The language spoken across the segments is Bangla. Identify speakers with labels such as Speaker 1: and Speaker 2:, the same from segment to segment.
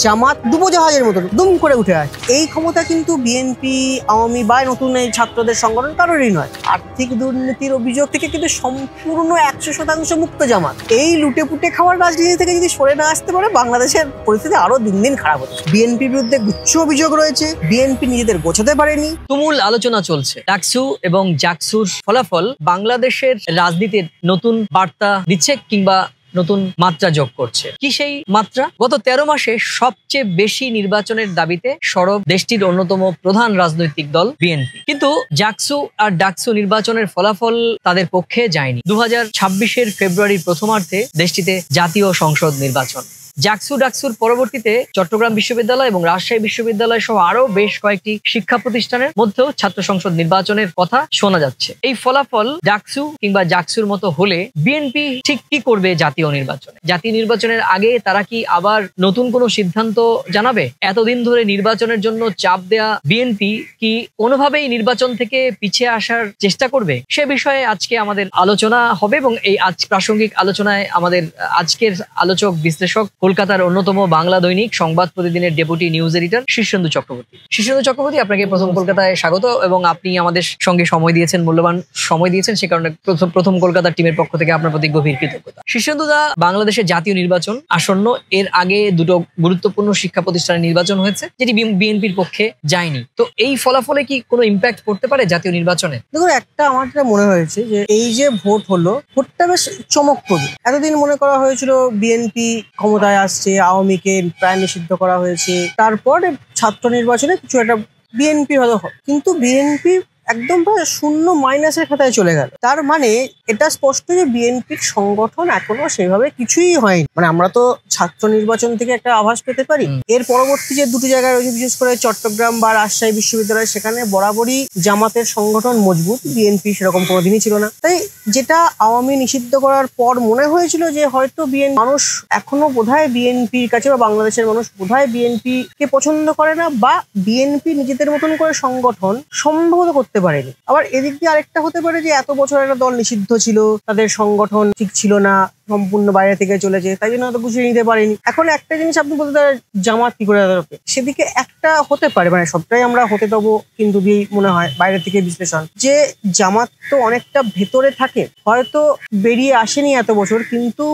Speaker 1: জামাত ডুবোজাহাজের মতন দুম করে উঠে আসে। এই ক্ষমতা কিন্তু বিএনপি, আওয়ামী বা নতুন এই ছাত্রদের সংগঠন কারোরই নয়। আর্থিক দুর্নীতির অভিযোগ থেকে কিন্তু সম্পূর্ণ 100% মুক্ত জামাত। এই লুটে পুটে খাওয়ার রাজনীতি থেকে যদি সরে না আসতে পারে, বাংলাদেশের পরিস্থিতি আরো দিন দিন খারাপ হচ্ছে। বিএনপির বিরুদ্ধে গুচ্ছ অভিযোগ রয়েছে, বিএনপি নিজেদের গোছাতে পারেনি।
Speaker 2: তুমুল আলোচনা চলছে ডাকসু এবং জাকসুর ফলাফল বাংলাদেশের রাজনীতির নতুন বার্তা দিচ্ছে কিংবা নতুন মাত্রা যোগ করছে। কি সেই মাত্রা? গত 13 মাসে সবচেয়ে বেশি নির্বাচনের দাবিতে সরব দেশটির অন্যতম প্রধান রাজনৈতিক দল বিএনপি। কিন্তু জাকসু আর ডাকসু নির্বাচনের ফলাফল তাদের পক্ষে যায়নি। 2026-এর ফেব্রুয়ারির প্রথমার্ধে দেশটিতে জাতীয় সংসদ নির্বাচন। জাকসু ডাকসুর পরবর্তীতে চট্টগ্রাম বিশ্ববিদ্যালয় এবং রাজশাহী বিশ্ববিদ্যালয় সহ আরো বেশ কয়েকটি শিক্ষা প্রতিষ্ঠানের মধ্যেও ছাত্র সংসদ নির্বাচনের কথা শোনা যাচ্ছে। এই ফলাফল ডাকসু কিংবা জাকসুর মতো হলে বিএনপি ঠিক কি করবে জাতীয় নির্বাচনে? জাতীয় নির্বাচনের আগে তারা কি আবার নতুন কোনো সিদ্ধান্ত জানাবে? এতদিন ধরে নির্বাচনের জন্য চাপ দেয়া বিএনপি কি কোনোভাবেই নির্বাচন থেকে পিছিয়ে আসার চেষ্টা করবে? সে বিষয়ে আজকে আমাদের আলোচনা হবে এবং এই প্রাসঙ্গিক আলোচনায় আমাদের আজকের আলোচক বিশ্লেষক কলকাতার অন্যতম বাংলা দৈনিক সংবাদ প্রতিদিনের deputy news editor Shirshendu Chakraborty. Shirshendu Chakraborty, আপনাকে প্রথম কলকাতায় স্বাগত এবং আপনি আমাদের সঙ্গে সময় দিয়েছেন, মূল্যবান সময় দিয়েছেন, সে কারণে প্রথম কলকাতার টিমের পক্ষ থেকে আপনার প্রতি গভীর কৃতজ্ঞতা। শীর্ষেন্দুদা, বাংলাদেশের জাতীয় নির্বাচন আসন্ন। এর আগে দুটো গুরুত্বপূর্ণ শিক্ষা প্রতিষ্ঠানের নির্বাচন হয়েছে যেটি বিএনপির পক্ষে যায়নি। তো এই ফলাফলে কি কোনো ইম্প্যাক্ট পড়তে পারে জাতীয় নির্বাচনে?
Speaker 1: দেখুন, একটা আমার যেটা মনে হয়েছে যে এই যে ভোট হলো, ভোটটা বেশ চমকপ্রদ। এতদিন মনে করা হয়েছিল বিএনপি ক্ষমতায় আসছে, আওয়ামীকে প্রায় নিষিদ্ধ করা হয়েছে, তারপর ছাত্র নির্বাচনে কিছু একটা বিএনপি হয়তো, কিন্তু বিএনপি একদম প্রায় শূন্য মাইনাসের খাতায় চলে গেল। তার মানে এটা স্পষ্ট যে বিএনপির সংগঠন এখনো সেভাবে কিছুই হয়নি। মানে আমরা তো ছাত্র নির্বাচন থেকে একটা আভাস পেতে পারি। এর পরবর্তী যে দুটি জায়গায় রয়েছে, বিশেষ করে চট্টগ্রাম বা রাজশাহী বিশ্ববিদ্যালয়, সেখানে বরাবরই জামাতের সংগঠন মজবুত, বিএনপি সেরকম কোনোদিনই ছিল না। তাই যেটা আওয়ামী নিষিদ্ধ করার পর মনে হয়েছিল যে হয়তো মানুষ এখনো বোধহয় বিএনপির কাছে বা বাংলাদেশের মানুষ বোধহয় বিএনপি কে পছন্দ করে না, বা বিএনপি নিজেদের মতন করে সংগঠন সম্ভবত করতে পারেনি। আবার এদিক দিয়ে আরেকটা হতে পারে যে এত বছর একটা দল নিষিদ্ধ ছিল, তাদের সংগঠন ঠিক ছিল না, সম্পূর্ণ বাইরে থেকে চলেছে, তাই জন্য হয়তো গুছিয়ে নিতে পারেনি। এখন একটা জিনিস আপনি বলতে পারেন জামাত কি করে দাঁড়াবে, সেদিকে একটা হতে পারে, মানে সবটাই আমরা হতে দেবো কিন্তু মনে হয় বাইরে থেকে বিশ্লেষণ যে জামাত তো অনেকটা ভেতরে থাকে, হয়তো বেরিয়ে আসেনি এত বছর, কিন্তু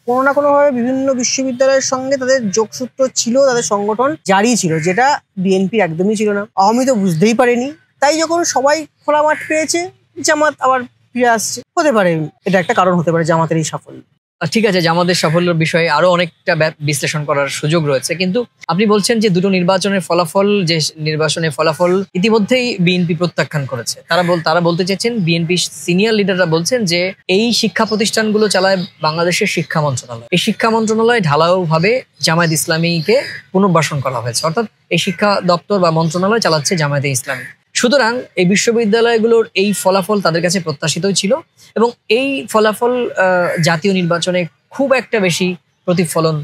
Speaker 1: কোনো না কোনোভাবে বিভিন্ন বিশ্ববিদ্যালয়ের সঙ্গে তাদের যোগসূত্র ছিল, তাদের সংগঠন জারি ছিল, যেটা বিএনপি একদমই ছিল না। আওয়ামী তো বুঝতেই পারেনি, তাই যখন সবাই খোলা মাঠ পেয়েছে, জামাত আবার ফিরে আসছে। হতে পারে এটা একটা কারণ হতে পারে জামাতের এই সাফল্য।
Speaker 2: ঠিক আছে, জামাতের সাফল্যের বিষয়ে আরো অনেকটা বিশ্লেষণ করার সুযোগ রয়েছে, কিন্তু আপনি বলছেন যে দুটো নির্বাচনের ফলাফল, যে নির্বাচনের ফলাফল ইতিমধ্যেই বিএনপি প্রত্যাখ্যান করেছে। তারা বলতে চাইছেন, বিএনপি সিনিয়র লিডাররা বলছেন যে এই শিক্ষা প্রতিষ্ঠানগুলো চালায় বাংলাদেশের শিক্ষা মন্ত্রণালয়। এই শিক্ষা মন্ত্রণালয় ঢালাওভাবে জামায়াত ইসলামীকে পুনর্বাসন করা হয়েছে, অর্থাৎ এই শিক্ষা দপ্তর বা মন্ত্রণালয় চালাচ্ছে জামায়াতে ইসলামী। সুতরাং এই বিশ্ববিদ্যালয়গুলোর এই ফলাফল তাদের কাছে প্রত্যাশিতই ছিল এবং এই ফলাফল জাতীয় নির্বাচনে খুব একটা বেশি প্রতিফলন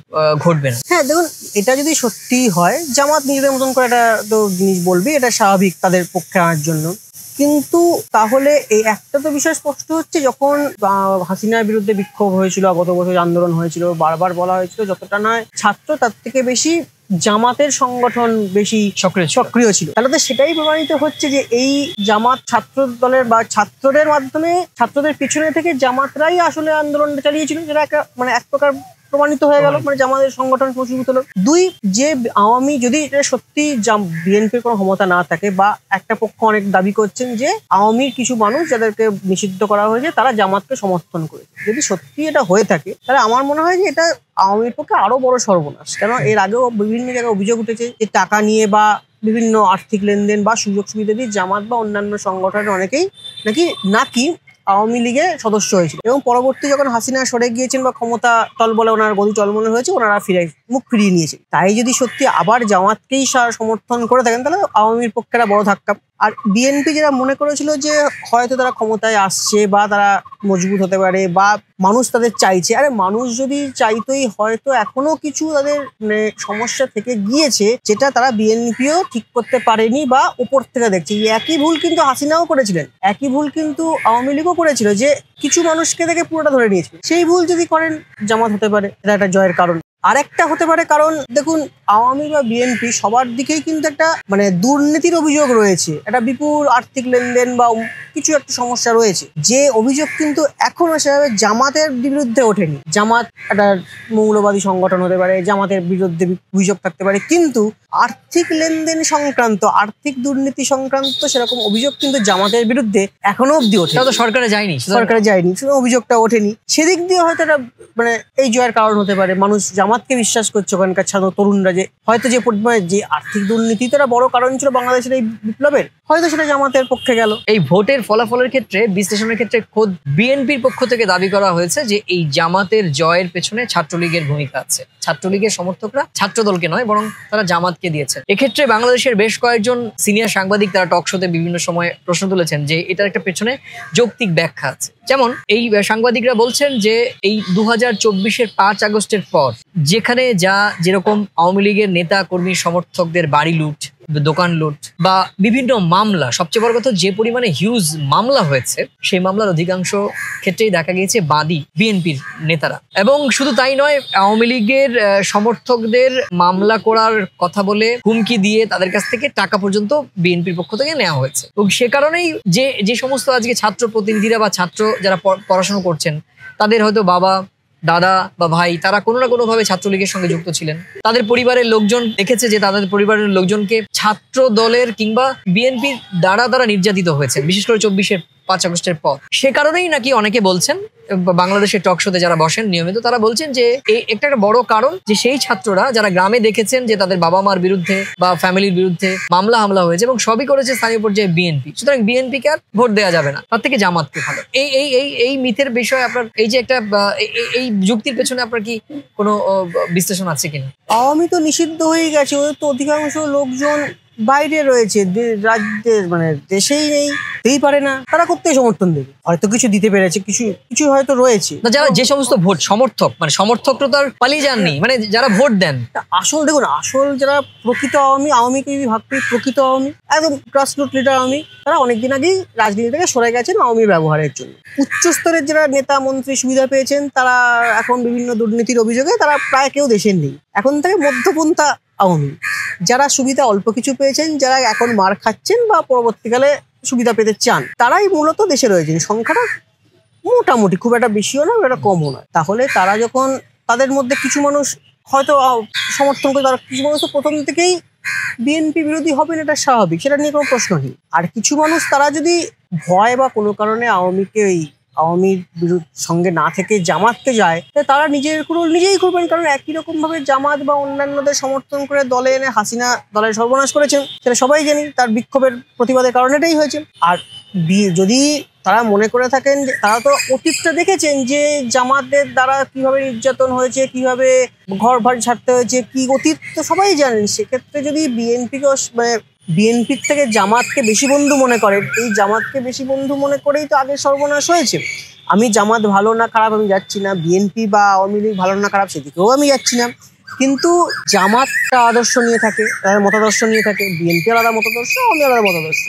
Speaker 2: ঘটবে না।
Speaker 1: হ্যাঁ, দেখুন, এটা যদি সত্যি হয়, জামাত নিজেদের মতন করে একটা তো জিনিস বলবে, এটা স্বাভাবিক তাদের পক্ষে আনার জন্য। কিন্তু তাহলে এই একটা তো বিষয় স্পষ্ট হচ্ছে, যখন হাসিনার বিরুদ্ধে বিক্ষোভ হয়েছিল, গত বছর আন্দোলন হয়েছিল, বারবার বলা হয়েছিল যতটা নয় ছাত্র, তার থেকে বেশি জামাতের সংগঠন বেশি সক্রিয় ছিল। তাহলে তো সেটাই প্রমাণিত হচ্ছে যে এই জামাত ছাত্র দলের বা ছাত্রদের মাধ্যমে, ছাত্রদের পিছনে থেকে জামাতরাই আসলে আন্দোলনটা চালিয়েছিল, যেটা একটা মানে এক প্রকার প্রমাণিত হয়ে গেল, মানে জামাতের সংগঠন মজবুত হলো। দুই, যে আওয়ামী যদি এটা সত্যি বিএনপির কোনো ক্ষমতা না থাকে, বা একটা পক্ষ অনেক দাবি করছেন যে আওয়ামীর কিছু মানুষ যাদেরকে নিষিদ্ধ করা হয়েছে তারা জামাতকে সমর্থন করেছে, যদি সত্যি এটা হয়ে থাকে, তাহলে আমার মনে হয় যে এটা আওয়ামীর পক্ষে আরো বড় সর্বনাশ। কেন এর আগেও বিভিন্ন জায়গায় অভিযোগ উঠেছে যে টাকা নিয়ে বা বিভিন্ন আর্থিক লেনদেন বা সুযোগ সুবিধা দিয়ে জামাত বা অন্যান্য সংগঠনের অনেকেই নাকি আওয়ামী লীগের সদস্য হয়েছিল, এবং পরবর্তী যখন হাসিনা সরে গিয়েছেন বা ক্ষমতা টলবলে ওনার গদি টলমলে হয়েছে, ওনারা মুখ ফিরিয়ে নিয়েছেন। তাই যদি সত্যি আবার জামাতকেই সমর্থন করে থাকেন, তাহলে আওয়ামীর পক্ষে একটা বড় ধাক্কা। আর বিএনপি যেটা মনে করেছিল যে হয়তো তারা ক্ষমতায় আসছে বা তারা মজবুত হতে পারে বা মানুষ তাদের চাইছে, আরে মানুষ যদি চাইতোই হয়তো এখনো কিছু তাদের সমস্যা থেকে গিয়েছে, যেটা তারা বিএনপিও ঠিক করতে পারেনি বা উপর থেকে দেখছে। একই ভুল কিন্তু হাসিনাও করেছিলেন, একই ভুল কিন্তু আওয়ামী লীগও করেছিল, যে কিছু মানুষকে দেখে পুরোটা ধরে নিয়েছিল। সেই ভুল যদি করেন, জামাত হতে পারে এটা একটা জয়ের কারণ। আরেকটা হতে পারে, কারণ দেখুন আওয়ামী বা বিএনপি সবার দিকেই কিন্তু একটা মানে দুর্নীতির অভিযোগ রয়েছে, একটা বিপুল আর্থিক লেনদেন বা কিছু একটা সমস্যা রয়েছে, যে অভিযোগ কিন্তু এখনো সেভাবে জামাতের বিরুদ্ধে ওঠেনি। জামাত একটা মৌলবাদী সংগঠন হতে পারে, জামাতের বিরুদ্ধে অভিযোগ থাকতে পারে, কিন্তু আর্থিক লেনদেন সংক্রান্ত, আর্থিক দুর্নীতি সংক্রান্ত সেরকম অভিযোগ কিন্তু জামাতের বিরুদ্ধে এখনো অব্দি ওঠে,
Speaker 2: তো সরকারে যায়নি,
Speaker 1: শুধু অভিযোগটা ওঠেনি। সেদিক দিয়ে হয়তো এটা মানে এই জয়ের কারণ হতে পারে। মানুষ জামাতকে বিশ্বাস করছে, ওখানকার ছাত্র তরুণরা, যে হয়তো যে পরিমাণে যে আর্থিক দুর্নীতি তো বড় কারণ ছিল বাংলাদেশের এই বিপ্লবের, হয়তো সেটা জামাতের পক্ষে গেল।
Speaker 2: এই ভোটের ফলাফলের ক্ষেত্রে, বিশ্লেষণের ক্ষেত্রে খোদ বিএনপির পক্ষ থেকে দাবি করা হয়েছে যে এই জামাতের জয়ের পেছনে ছাত্রলীগের ভূমিকা আছে। ছাত্রলীগের সমর্থকরা ছাত্র দলকে নয়, বরং তারা জামাতকে দিয়েছে। এক্ষেত্রে বাংলাদেশের বেশ কয়েকজন সিনিয়র সাংবাদিক তারা টক শোতে বিভিন্ন সময় প্রশ্ন তুলেছেন যে এটার একটা পেছনে যৌক্তিক ব্যাখ্যা আছে। যেমন এই সাংবাদিকরা বলছেন যে এই 2024-এর 5 আগস্টের পর যেখানে যেরকম আওয়ামী লীগের নেতা কর্মী সমর্থকদের বাড়ি লুট, দোকান লুট বা বিভিন্ন মামলা, সবচেয়ে বড় কথা যে পরিমাণে হিউজ মামলা হয়েছে, সেই মামলার অধিকাংশ ক্ষেত্রেই দেখা গিয়েছে বাদী বিএনপির নেতারা। এবং শুধু তাই নয়, আওয়ামী লীগের সমর্থকদের মামলা করার কথা বলে হুমকি দিয়ে তাদের কাছ থেকে টাকা পর্যন্ত বিএনপির পক্ষ থেকে নেওয়া হয়েছে। এবং সে কারণেই যে সমস্ত আজকে ছাত্র প্রতিনিধিরা বা ছাত্র যারা পড়াশোনা করছেন, তাদের হয়তো বাবা, দাদা বা ভাই তারা কোনো না কোনো ভাবে ছাত্রলীগের সঙ্গে যুক্ত ছিলেন, তাদের পরিবারের লোকজন দেখেছে যে তাদের পরিবারের লোকজনকে ছাত্র দলের কিংবা বিএনপির দ্বারা নির্যাতিত হয়েছে, বিশেষ করে 24-এর 5 আগস্টের পর। সে কারণেই নাকি অনেকে বলছেন, বাংলাদেশের টক শোতে যারা বসেন নিয়মিত, তারা বলছেন যে একটা বড় কারণ যে সেই ছাত্ররা যারা গ্রামে দেখেছেন যে তাদের বাবা মার বিরুদ্ধে বা ফ্যামিলির বিরুদ্ধে হামলা হয়েছে এবং সবই করেছে স্থানীয় পর্যায়ে বিএনপি, সুতরাং বিএনপিকে আর ভোট দেওয়া যাবে না, তার থেকে জামাতকে ভালো। এই মিথের বিষয়ে আপনার এই যে একটা এই যুক্তির পেছনে আপনার কি কোনো বিশ্লেষণ আছে কিনা?
Speaker 1: আওয়ামী তো নিষিদ্ধ হয়ে গেছে, ওদের তো অধিকাংশ লোকজন বাইরে রয়েছে, রাজ্যের মানে দেশেই নেই, দিতেই পারে না, তারা করতেই সমর্থন দেবে। হয়তো কিছু দিতে পেরেছে, কিছু হয়তো রয়েছে
Speaker 2: না, যারা যে সমস্ত ভোট সমর্থক, মানে সমর্থকরা তো আর পালিয়ে যাননি, মানে যারা ভোট দেন।
Speaker 1: আসল দেখুন, আসল যারা প্রকৃত আওয়ামীকে যদি ভাবতে প্রকৃত আওয়ামী, একদম গ্রাসরুট লিডার আওয়ামী, তারা অনেকদিন আগেই রাজনীতি থেকে সরে গেছেন আওয়ামী ব্যবহারের জন্য। উচ্চ স্তরের যারা নেতা মন্ত্রী সুবিধা পেয়েছেন, তারা এখন বিভিন্ন দুর্নীতির অভিযোগে তারা প্রায় কেউ দেশের নেই। এখন থেকে মধ্যপন্থা আওয়ামী, যারা সুবিধা অল্প কিছু পেয়েছেন, যারা এখন মার খাচ্ছেন বা পরবর্তীকালে সুবিধা পেতে চান, তারাই মূলত দেশে রয়েছেন। সংখ্যাটা মোটামুটি, খুব একটা বেশিও না, একটা কমও নয়। তাহলে তারা যখন, তাদের মধ্যে কিছু মানুষ হয়তো সমর্থন করে, তারা কিছু মানুষ তো প্রথম থেকেই বিএনপি বিরোধী হবেন, এটা স্বাভাবিক, সেটা নিয়ে কোনো প্রশ্ন নেই। আর কিছু মানুষ তারা যদি ভয় বা কোনো কারণে আওয়ামীর সঙ্গে না থেকে জামাতকে যায়, তারা নিজেই করবেন, কারণ একই রকম ভাবে জামাত বা অন্যান্যদের সমর্থন করে দলে এনে হাসিনা দলের সর্বনাশ করেছেন, সেটা সবাই জানি, তার বিক্ষোভের প্রতিবাদের কারণে এটাই হয়েছে। আর যদি তারা মনে করে থাকেন, যে তারা তো অতীতটা দেখেছেন যে জামাতের দ্বারা কিভাবে নির্যাতন হয়েছে, কিভাবে ঘর বাড়ি ছাড়তে হয়েছে, কি অতীত তো সবাই জানেন। সেক্ষেত্রে যদি বিএনপির থেকে জামাতকে বেশি বন্ধু মনে করেন, এই জামাতকে বেশি বন্ধু মনে করেই তো আগে সর্বনাশ হয়েছে। আমি জামাত ভালো না খারাপ আমি যাচ্ছি না, বিএনপি বা আওয়ামী লীগ ভালো না খারাপ সেদিকেও আমি যাচ্ছি না, কিন্তু জামাতটা আদর্শ নিয়ে থাকে, মতাদর্শ নিয়ে থাকে, বিএনপি আলাদা মতাদর্শ, আওয়ামী আলাদা মতাদর্শ।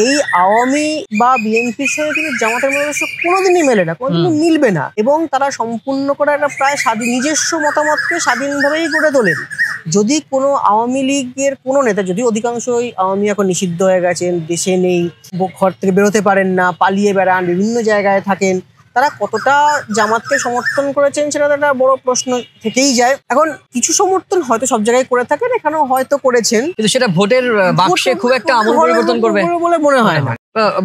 Speaker 1: এই আওয়ামী বা বিএনপির সঙ্গে কিন্তু জামাতের মতাদর্শ কোনোদিনই মেলে না, কোনোদিনই মিলবে না, এবং তারা সম্পূর্ণ করে একটা প্রায় নিজস্ব মতামতকে স্বাধীনভাবেই গড়ে তোলেন। যদি কোনো আওয়ামী লীগের কোনো নেতা, যদি অধিকাংশই আওয়ামী এখন নিষিদ্ধ হয়ে গেছেন, দেশে নেই, ঘর থেকে বেরোতে পারেন না, পালিয়ে বেড়ান, বিভিন্ন জায়গায় থাকেন, তারা কতটা জামাতকে সমর্থন করেছেন সেটা একটা বড় প্রশ্ন থেকেই যায়। এখন কিছু সমর্থন হয়তো সব জায়গায় করে থাকেন, এখানেও হয়তো করেছেন, কিন্তু
Speaker 2: সেটা ভোটের বাক্সে খুব একটা আমূল পরিবর্তন করবে
Speaker 1: বলে মনে হয় না।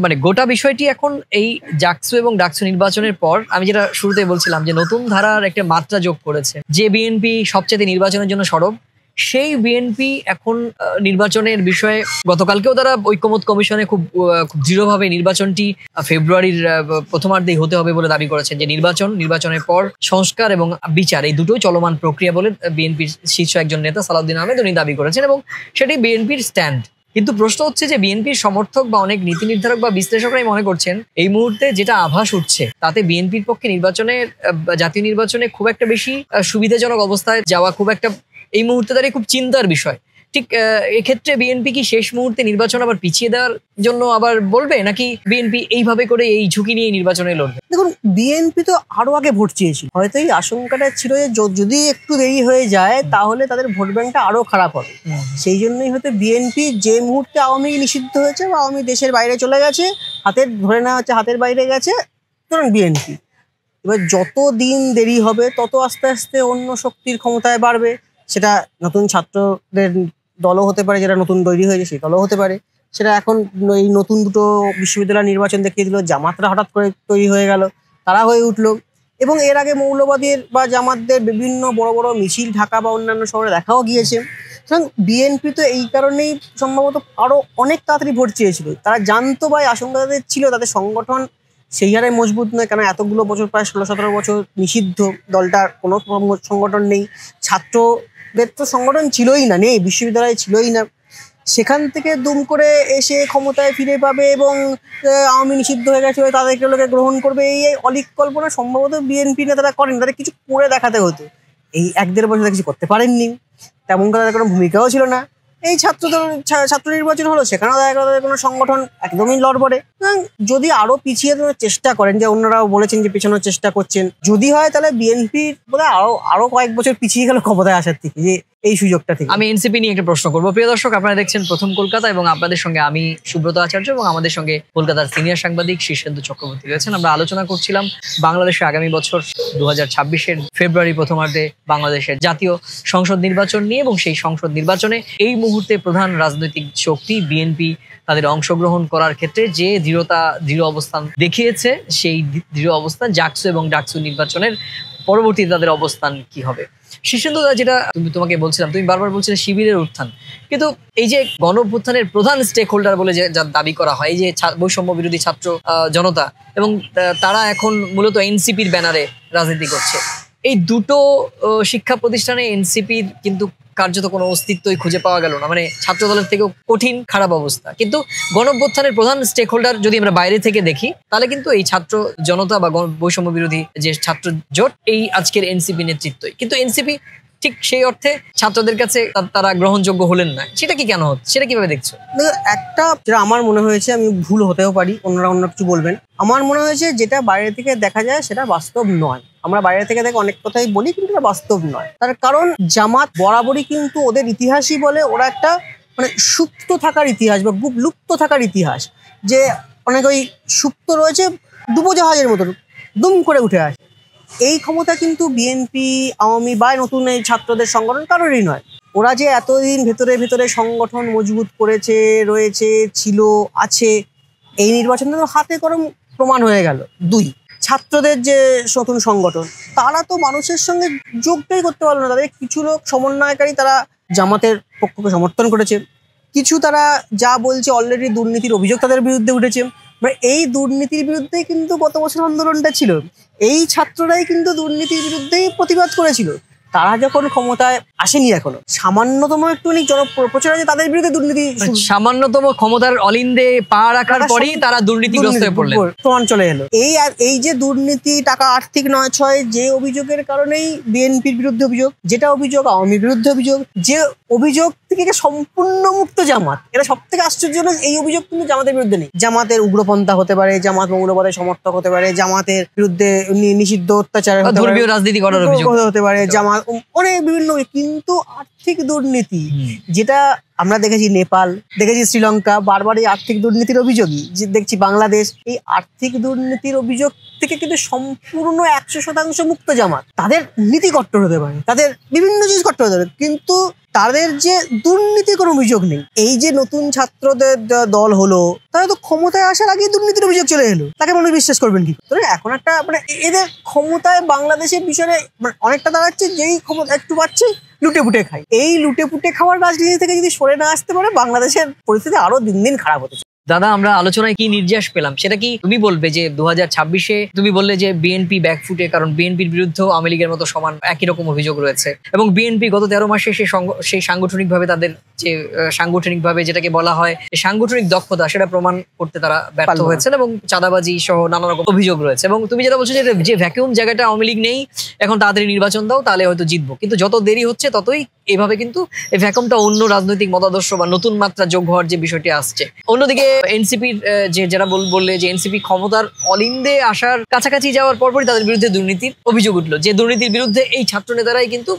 Speaker 2: মানে গোটা বিষয়টি এখন এই জাকসু এবং ডাকসু নির্বাচনের পর, আমি যেটা শুরুতে বলছিলাম যে নতুন ধারার একটা মাত্রা যোগ করেছে। যে বিএনপি সবচেয়ে নির্বাচনের জন্য সরব, সেই বিএনপি এখন নির্বাচনের বিষয়ে গতকালকেও তারা ঐক্যমত কমিশনে খুব দৃঢ়ভাবে নির্বাচনটি ফেব্রুয়ারির প্রথমার্ধেই হতে হবে বলে দাবি করেছেন। যে নির্বাচনের পর সংস্কার এবং বিচার এই দুটোই চলমান প্রক্রিয়া বলে বিএনপির শীর্ষ একজন নেতা সালাউদ্দিন আহমেদ উনি দাবি করেছেন, এবং সেটি বিএনপির স্ট্যান্ড। কিন্তু প্রশ্ন হচ্ছে যে বিএনপির সমর্থক বা অনেক নীতি নির্ধারক বা বিশ্লেষকরাই মনে করছেন এই মুহূর্তে যেটা আভাস উঠছে, তাতে বিএনপির পক্ষে জাতীয় নির্বাচনে খুব একটা বেশি সুবিধাজনক অবস্থায় যাওয়া খুব একটা এই মুহূর্তে দাঁড়িয়ে খুব চিন্তার বিষয়। ঠিক এক্ষেত্রে বিএনপি কি শেষ মুহূর্তে নির্বাচন আবার পিছিয়ে দেওয়ার জন্য আবার বলবে, নাকি বিএনপি এইভাবে করে এই ঝুঁকি নিয়ে নির্বাচনে লড়বে?
Speaker 1: দেখুন, বিএনপি তো আরো আগে ভোট চেয়েছিল, হয়তো এই আশঙ্কাটা ছিল যে যদি একটু দেরি হয়ে যায় তাহলে তাদের ভোট ব্যাংকটা আরো খারাপ হবে। সেই জন্যই হয়তো বিএনপি যে মুহূর্তে আওয়ামী নিষিদ্ধ হয়েছে বা আওয়ামী দেশের বাইরে চলে গেছে, ধরে নেওয়া হচ্ছে হাতের বাইরে গেছে, সুতরাং বিএনপি এবার যত দিন দেরি হবে তত আস্তে আস্তে অন্য শক্তির ক্ষমতায় বাড়বে। সেটা নতুন ছাত্রদের দলও হতে পারে, যেটা নতুন তৈরি হয়েছে সেই দলও হতে পারে। সেটা এখন এই নতুন দুটো বিশ্ববিদ্যালয় নির্বাচন দেখিয়ে দিল, জামাতরা হঠাৎ করে তৈরি হয়ে গেল, তারা হয়ে উঠলো। এবং এর আগে মৌলবাদীর বা জামাতদের বিভিন্ন বড় বড় মিছিল ঢাকা বা অন্যান্য শহরে দেখাও গিয়েছে। সুতরাং বিএনপি তো এই কারণেই সম্ভবত আরো অনেক তাড়াতাড়ি ভোট চেয়েছিল। তারা জানতো বা আশঙ্কা তাদের ছিল তাদের সংগঠন সেই হারে মজবুত নয়, কারণ এতগুলো বছর, প্রায় 16-17 বছর নিষিদ্ধ, দলটার কোনো সংগঠন নেই, ছাত্রদের তো সংগঠন ছিলই না, নেই, বিশ্ববিদ্যালয়ে ছিলই না। সেখান থেকে দুম করে এসে ক্ষমতায় ফিরে পাবে এবং আওয়ামী নিষিদ্ধ হয়ে গেছে তাদেরকে লোকে গ্রহণ করবে, এই অলিক কল্পনা সম্ভবত বিএনপি নেতারা করেন। তাদের কিছু করে দেখাতে হতো, এই 1-1.5 বছর কিছু করতে পারেননি, তেমন তাদের কোনো ভূমিকাও ছিল না। এই ছাত্র নির্বাচন হলো, সেখানেও দেখা গেল তাদের কোনো সংগঠন একদমই লড়বড়ে। যদি আরো পিছিয়ে দেওয়ার চেষ্টা করেন, যে অন্যরাও বলেছেন যে পিছানোর চেষ্টা করছেন, যদি হয় তাহলে বিএনপি বোধহয় আরো কয়েক বছর পিছিয়ে গেল ক্ষমতায় আসার থেকে, যে এই সুযোগটা থেকে।
Speaker 2: আমি এনসিপি নিয়ে একটা প্রশ্ন করবো। প্রিয় দর্শক, আপনারা দেখছেন প্রথম কলকাতা এবং আপনাদের সঙ্গে আমি সুব্রত আচার্য এবং আমাদের সঙ্গে কলকাতার সিনিয়র সাংবাদিক শীর্ষেন্দু চক্রবর্তী রয়েছেন। আমরা আলোচনা করছিলাম বাংলাদেশে আগামী বছর 2026-এর ফেব্রুয়ারি প্রথমার্ধে বাংলাদেশের জাতীয় সংসদ নির্বাচন নিয়ে, এবং সেই সংসদ নির্বাচনে এই মুহূর্তে প্রধান রাজনৈতিক শক্তি বিএনপি তাদের অংশগ্রহণ করার ক্ষেত্রে যে দৃঢ় অবস্থান দেখিয়েছে, সেই দৃঢ় অবস্থান জাকসু এবং ডাকসু নির্বাচনের পরবর্তী তাদের অবস্থান কি হবে? শীর্ষেন্দুদা, যেটা তোমাকে বলছিলাম, তুমি বারবার বলছিলে শিবিরের উত্থান, কিন্তু এই যে গণ অভ্যুত্থানের প্রধান স্টেক হোল্ডার বলে যে যা দাবি করা হয়, এই যে বৈষম্য বিরোধী ছাত্র জনতা, এবং তারা এখন মূলত এনসিপির ব্যানারে রাজনীতি করছে, এই দুটো শিক্ষা প্রতিষ্ঠানে এনসিপির কিন্তু কার্যত কোনো অস্তিত্বই খুঁজে পাওয়া গেল না, মানে ছাত্র দলের থেকেও কঠিন খারাপ অবস্থা। কিন্তু গণ অভ্যুত্থানের প্রধান স্টেক হোল্ডার যদি আমরা বাইরে থেকে দেখি, তাহলে কিন্তু এই ছাত্র জনতা বা বৈষম্য বিরোধী যে ছাত্র জোট, এই আজকের এনসিপি নেতৃত্বই। কিন্তু এনসিপি ঠিক সেই অর্থে ছাত্রদের কাছে তারা গ্রহণযোগ্য হলেন না, সেটা কি কেন হচ্ছে, সেটা কিভাবে দেখছো?
Speaker 1: একটা যেটা আমার মনে হয়েছে, আমি ভুল হতেও পারি, অন্যরা অন্য কিছু বলবেন, আমার মনে হয়েছে যেটা বাইরে থেকে দেখা যায় সেটা বাস্তব নয়। আমরা বাইরে থেকে দেখে অনেক কথাই বলি, কিন্তু এটা বাস্তব নয়। তার কারণ জামাত বরাবরই কিন্তু ওদের ইতিহাসই বলে ওরা একটা মানে সুপ্ত থাকার ইতিহাস বা লুপ্ত থাকার ইতিহাস, যে অনেক ওই সুপ্ত রয়েছে ডুবোজাহাজের মতো দুম করে উঠে আসে। এই ক্ষমতা কিন্তু বিএনপি, আওয়ামী বা নতুন এই ছাত্রদের সংগঠন কারোরই নয়। ওরা যে এতদিন ভেতরে ভেতরে সংগঠন মজবুত করেছে, রয়েছে, ছিল, আছে, এই নির্বাচনে হাতে কলম প্রমাণ হয়ে গেল। 2, ছাত্রদের যে নতুন সংগঠন, তারা তো মানুষের সঙ্গে যোগটাই করতে পারলো না। তাদের কিছু লোক সমন্বয়কারী, তারা জামাতের পক্ষকে সমর্থন করেছে, কিছু তারা যা বলছে অলরেডি দুর্নীতির অভিযোগ তাদের বিরুদ্ধে উঠেছে। মানে এই দুর্নীতির বিরুদ্ধেই কিন্তু গত বছর আন্দোলনটা ছিল, এই ছাত্ররাই কিন্তু দুর্নীতির বিরুদ্ধেই প্রতিবাদ করেছিল। তারা যখন ক্ষমতায় আসেনি, এখনো সামান্যতম একটুখানি জনপ্রচার আছে তাদের বিরুদ্ধে দুর্নীতি,
Speaker 2: সামান্যতম ক্ষমতার অলিন্দে পা রাখার পরেই তারা দুর্নীতিগ্রস্ত হয়ে পড়লেন,
Speaker 1: প্রমাণ চলে এলো। এই যে দুর্নীতি, টাকা আর্থিক নয়ছয়, যে অভিযোগের কারণেই বিএনপির বিরুদ্ধে অভিযোগ, যেটা অভিযোগ আওয়ামীর বিরুদ্ধে অভিযোগ, যে অভিযোগ থেকে সম্পূর্ণ মুক্ত জামাত। এটা সব থেকে আশ্চর্যজনক, এই অভিযোগ কিন্তু জামাতের বিরুদ্ধে নেই। জামাতের উগ্রপন্থা হতে পারে, জামাত মৌলবাদের সমর্থক হতে পারে, জামাতের বিরুদ্ধে নিষিদ্ধ অত্যাচার,
Speaker 2: ধর্মীয় রাজনীতি করার অভিযোগ হতে পারে,
Speaker 1: জামাত অনেক বিভিন্ন, কিন্তু আর্থিক দুর্নীতি যেটা আমরা দেখেছি নেপাল, দেখেছি শ্রীলঙ্কা, বারবার এই আর্থিক দুর্নীতির অভিযোগই দেখছি বাংলাদেশ। এই আর্থিক দুর্নীতির অভিযোগ থেকে কিন্তু সম্পূর্ণ 100% মুক্ত জামাত। তাদের নীতি কট্টর হতে পারে, তাদের বিভিন্ন জিনিস কট্টর হতে পারে, কিন্তু তাদের যে দুর্নীতির কোনো অভিযোগ নেই। এই যে নতুন ছাত্রদের দল হলো, তারা তো ক্ষমতায় আসার আগেই দুর্নীতির অভিযোগ চলে এলো, তাকে মানুষ বিশ্বাস করবেন কি? এখন একটা মানে এদের ক্ষমতায় বাংলাদেশের বিষয়ে অনেকটা দাঁড়াচ্ছে, যেই ক্ষমতা একটু পাচ্ছে লুটে পুটে খায়। এই লুটে পুটে খাওয়ার রাজনীতি থেকে যদি সরে না আসতে পারে, বাংলাদেশের পরিস্থিতি আরো দিন দিন খারাপ হতে।
Speaker 2: দাদা, আমরা আলোচনায় কি নির্যাস পেলাম সেটা কি তুমি বলবে? যে 2026-এ তুমি বললে যে বিএনপি ব্যাকফুটে, কারণ বিএনপির বিরুদ্ধেও আওয়ামী লীগের মতো সমান একই রকম অভিযোগ রয়েছে, এবং বিএনপি গত 13 মাসে সেই সাংগঠনিকভাবে তাদের যে সাংগঠনিকভাবে যেটাকে বলা হয় সাংগঠনিক দক্ষতা, সেটা প্রমাণ করতে তারা ব্যর্থ হয়েছেন, এবং চাঁদাবাজি সহ নানা রকম অভিযোগ রয়েছে। এবং তুমি যেটা বলছো যে ভ্যাকুয়াম জায়গাটা আওয়ামী লীগ নেই, এখন তাড়াতাড়ি নির্বাচন দাও, তাহলে হয়তো জিতবো। কিন্তু যত দেরি হচ্ছে ততই এভাবে কিন্তু এই ভ্যাকুমটা অন্য রাজনৈতিক মতাদর্শ বা নতুন মাত্রা যোগ হওয়ার যে বিষয়টি আসছে। অন্যদিকে এনসিপির যে যারা বললে যে এনসিপি ক্ষমতার অলিন্দে আসার কাছাকাছি যাওয়ার পরপরই তাদের বিরুদ্ধে দুর্নীতির অভিযোগ উঠলো, যে দুর্নীতির বিরুদ্ধে এই ছাত্র নেতারাই কিন্তু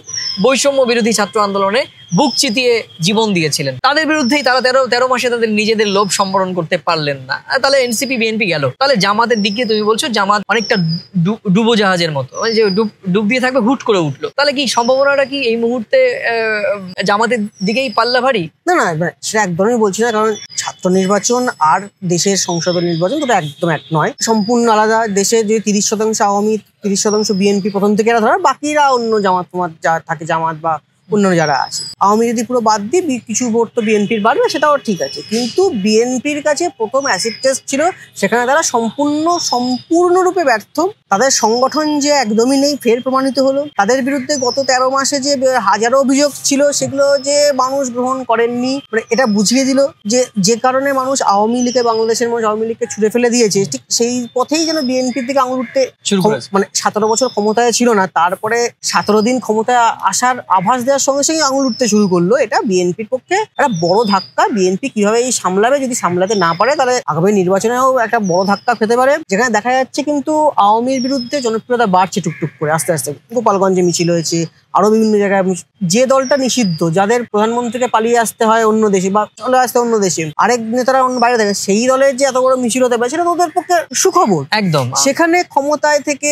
Speaker 2: বৈষম্য বিরোধী ছাত্র আন্দোলনে বুক চিতিয়ে জীবন দিয়েছিলেন। তাদের বিরুদ্ধেই তারা 13 মাসে তাদের নিজেদের লোভ সম্বরণ করতে পারলেন না। তাহলে এনসিপি বিএনপি গেল, তাহলে জামাতের দিকে তুমি বলছো জামাত অনেকটা ডুবো জাহাজের মতো, যে ডুব দিয়ে থাকবে, হুট করে উঠলো। তাহলে কি সম্ভাবনাটা কি এই মুহূর্তে জামাতের দিকেই পাল্লা ভারী?
Speaker 1: না না, সেটা একদমই বলছি না, কারণ ছাত্র নির্বাচন আর দেশের সংসদ নির্বাচন দুটো একদম এক নয়, সম্পূর্ণ আলাদা। দেশে যে 30% আওয়ামী, 30% বিএনপি প্রথম থেকে এরা ধর, বাকিরা অন্য জামাত যা থাকে, জামাত বা অন্য যারা আছে। আওয়ামী যদি পুরো বাদ দিই, কিছু ভোট তো বিএনপির বাড়বে, সেটাও ঠিক আছে, কিন্তু বিএনপির কাছে প্রথম অ্যাসিড টেস্ট ছিল, সেখানে তারা সম্পূর্ণরূপে ব্যর্থ। তাদের সংগঠন যে একদমই নেই ফের প্রমাণিত হলো। তাদের বিরুদ্ধে গত 13 মাসে যে হাজারো অভিযোগ ছিল, সেগুলো যে মানুষ গ্রহণ করেননি, মানে এটা বুঝিয়ে দিল যে কারণে মানুষ আওয়ামী লীগে, বাংলাদেশের মানুষ আওয়ামী লীগকে ছুড়ে ফেলে দিয়েছে, ঠিক সেই পথেই যেন বিএনপির দিকে আঙুল উঠতে মানে 17 বছর ক্ষমতায় ছিল না, তারপরে 17 দিন ক্ষমতায় আসার আভাস দেওয়ার সঙ্গে সঙ্গে আঙুল উঠতে শুরু করলো। এটা বিএনপির পক্ষে একটা বড় ধাক্কা। বিএনপি কিভাবে এই সামলাবে, যদি সামলাতে না পারে তাহলে আগামী নির্বাচনেও একটা বড় ধাক্কা খেতে পারে। যেখানে দেখা যাচ্ছে কিন্তু আওয়ামীর বিরুদ্ধে জনপ্রিয়তা বাড়ছে টুকটুক করে, আস্তে আস্তে। গোপালগঞ্জে মিছিল হয়েছে, আরো বিভিন্ন জায়গায়। যে দলটা নিষিদ্ধ, যাদের প্রধানমন্ত্রীকে পালিয়ে আসতে হয় অন্য দেশে বা চলে আসতে অন্য দেশে, আরেক নেতারা অন্য বাইরে থাকে, সেই দলের যে এত বড় মিছিল হতে পারে, সেটা তো ওদের পক্ষে সুখবর
Speaker 2: একদম।
Speaker 1: সেখানে ক্ষমতায় থেকে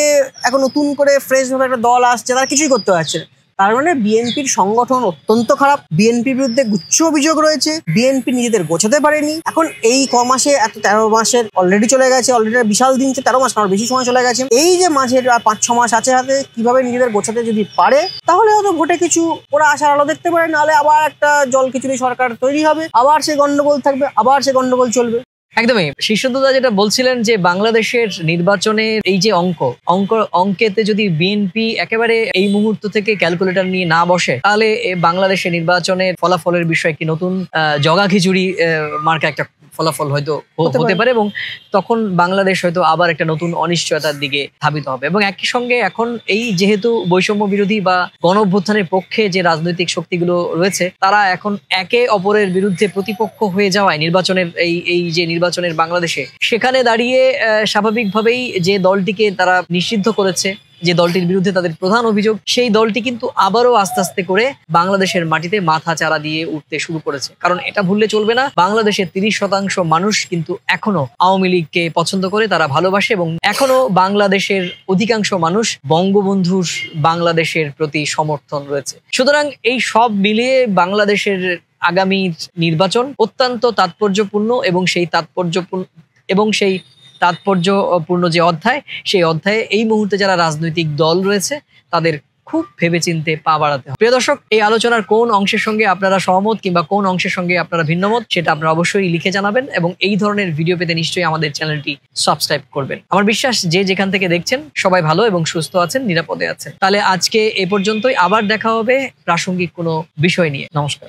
Speaker 1: এখন নতুন করে ফ্রেশ ভাবে একটা দল আসছে, তারা কিছুই করতে পারছে না। তার মানে বিএনপির সংগঠন অত্যন্ত খারাপ, বিএনপির বিরুদ্ধে গুচ্ছ অভিযোগ রয়েছে, বিএনপি নিজেদের গোছাতে পারেনি। এখন এই মাসে, এত 13 মাসের অলরেডি চলে গেছে, অলরেডি বিশাল দিন, 13 মাস আর বেশি সময় চলে গেছে। এই যে মাঝের 5-6 মাস আছে হাতে, কিভাবে নিজেদের গোছাতে যদি পারে, তাহলে হয়তো ভোটে কিছু ওরা আশার আলো দেখতে পারে। নাহলে আবার একটা জলখিচুড়ি সরকার তৈরি হবে, আবার সে গন্ডগোল থাকবে, আবার সে গন্ডগোল চলবে।
Speaker 2: একদমই। শীর্ষদা যেটা বলছিলেন যে বাংলাদেশের নির্বাচনের এই যে অঙ্কেতে যদি বিএনপি একেবারে এই মুহূর্ত থেকে ক্যালকুলেটর নিয়ে না বসে, তাহলে বাংলাদেশের নির্বাচনের ফলাফলের বিষয় কি নতুন জগা খিচুড়ি মার্কা একটা ফলাফল হয়তো হতে পারে, এবং তখন বাংলাদেশ হয়তো আবার একটা নতুন অনিশ্চয়তার দিকে ধাবিত হবে। এবং একই সঙ্গে এখন এই যেহেতু বৈষম্য বিরোধী বা গণ অভ্যুত্থানের পক্ষে যে রাজনৈতিক শক্তিগুলো রয়েছে, তারা এখন একে অপরের বিরুদ্ধে প্রতিপক্ষ হয়ে যাওয়ায় নির্বাচনের এই যে নির্বাচনের বাংলাদেশে, সেখানে দাঁড়িয়ে স্বাভাবিকভাবেই যে দলটিকে তারা নিষিদ্ধ করেছে, যে দলটির বিরুদ্ধে তাদের প্রধান অভিযোগ, সেই দলটি কিন্তু আবারও আস্তে আস্তে করে বাংলাদেশের মাটিতে মাথা চারা দিয়ে উঠতে শুরু করেছে। কারণ এটা ভুললে চলবে না, বাংলাদেশের 30% মানুষ কিন্তু এখনো আওয়ামী লীগকে পছন্দ করে, তারা ভালোবাসে, এবং এখনো বাংলাদেশের অধিকাংশ মানুষ বঙ্গবন্ধুর বাংলাদেশের প্রতি সমর্থন রয়েছে। সুতরাং এই সব মিলিয়ে বাংলাদেশের আগামী নির্বাচন অত্যন্ত তাৎপর্যপূর্ণ, এবং সেই তাৎপর্যপূর্ণ যে অধ্যায়, সেই অধ্যায়ে এই মুহূর্তে যারা রাজনৈতিক দল রয়েছে তাদের খুব ভেবেচিন্তে পা বাড়াতে হবে। প্রিয় দর্শক, এই আলোচনার কোন অংশের সঙ্গে আপনারা সহমত কিংবা কোন অংশের সঙ্গে আপনারা ভিন্নমত, সেটা আপনারা অবশ্যই লিখে জানাবেন, এবং এই ধরনের ভিডিও পেতে নিশ্চয়ই আমাদের চ্যানেলটি সাবস্ক্রাইব করবেন। আমার বিশ্বাস যে যেখান থেকে দেখছেন সবাই ভালো এবং সুস্থ আছেন, নিরাপদে আছেন। তাহলে আজকে এ পর্যন্তই, আবার দেখা হবে প্রাসঙ্গিক কোনো বিষয় নিয়ে। নমস্কার।